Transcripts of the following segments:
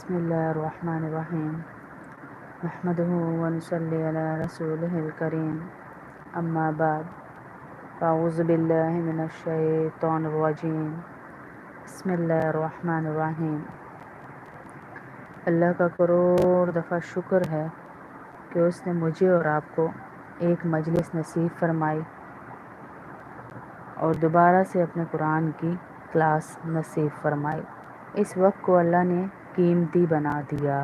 بسم اللہ الرحمن الرحیم نحمده ونصلی علی رسولہ الکریم اما بعد فاعوذ باللہ من الشیطان الرجیم بسم اللہ الرحمن الرحیم۔ اللہ کا کروڑ دفعہ شکر ہے کہ اس نے مجھے اور آپ کو ایک مجلس نصیب فرمائی اور دوبارہ سے اپنے قرآن کی کلاس نصیب فرمائی۔ اس وقت کو اللہ نے قیمتی بنا دیا،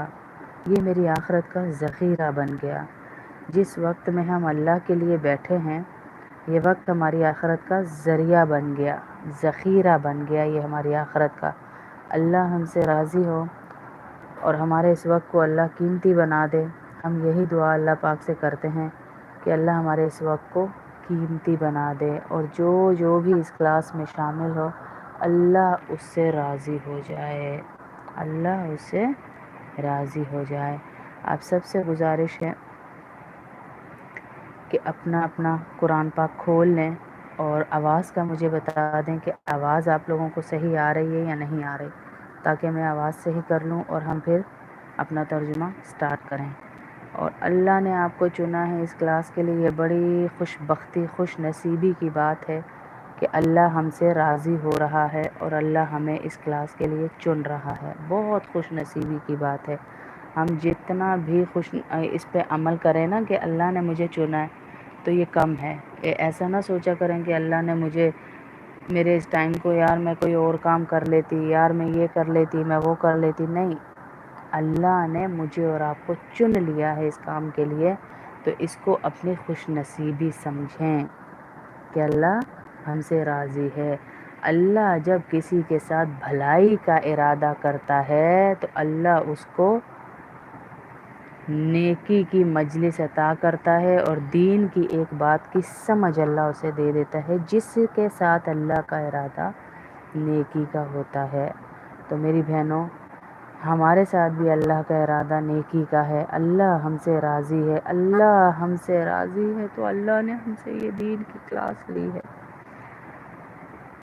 یہ میری آخرت کا ذخیرہ بن گیا۔ جس وقت میں ہم اللہ کے لیے بیٹھے ہیں، یہ وقت ہماری آخرت کا ذریعہ بن گیا، ذخیرہ بن گیا یہ ہماری آخرت کا۔ اللہ ہم سے راضی ہو اور ہمارے اس وقت کو اللہ قیمتی بنا دے۔ ہم یہی دعا اللہ پاک سے کرتے ہیں کہ اللہ ہمارے اس وقت کو قیمتی بنا دے، اور جو بھی اس کلاس میں شامل ہو اللہ اس سے راضی ہو جائے، اللہ اس سے راضی ہو جائے۔ آپ سب سے گزارش ہے کہ اپنا اپنا قرآن پاک کھول لیں اور آواز کا مجھے بتا دیں کہ آواز آپ لوگوں کو صحیح آ رہی ہے یا نہیں آ رہی، تاکہ میں آواز صحیح کر لوں اور ہم پھر اپنا ترجمہ سٹارٹ کریں۔ اور اللہ نے آپ کو چنا ہے اس کلاس کے لیے، یہ بڑی خوش بختی خوش نصیبی کی بات ہے کہ اللہ ہم سے راضی ہو رہا ہے اور اللہ ہمیں اس کلاس کے لیے چن رہا ہے۔ بہت خوش نصیبی کی بات ہے۔ ہم جتنا بھی اس پہ عمل کریں نا کہ اللہ نے مجھے چنا ہے، تو یہ کم ہے۔ ایسا نہ سوچا کریں کہ اللہ نے مجھے میرے اس ٹائم کو، یار میں کوئی اور کام کر لیتی، یار میں یہ کر لیتی، میں وہ کر لیتی۔ نہیں، اللہ نے مجھے اور آپ کو چن لیا ہے اس کام کے لیے، تو اس کو اپنی خوش نصیبی سمجھیں کہ اللہ ہم سے راضی ہے۔ اللہ جب کسی کے ساتھ بھلائی کا ارادہ کرتا ہے تو اللہ اس کو نیکی کی مجلس عطا کرتا ہے اور دین کی ایک بات کی سمجھ اللہ اسے دے دیتا ہے، جس کے ساتھ اللہ کا ارادہ نیکی کا ہوتا ہے۔ تو میری بہنوں، ہمارے ساتھ بھی اللہ کا ارادہ نیکی کا ہے۔ اللہ ہم سے راضی ہے، اللہ ہم سے راضی ہے، تو اللہ نے ہم سے یہ دین کی کلاس لی ہے۔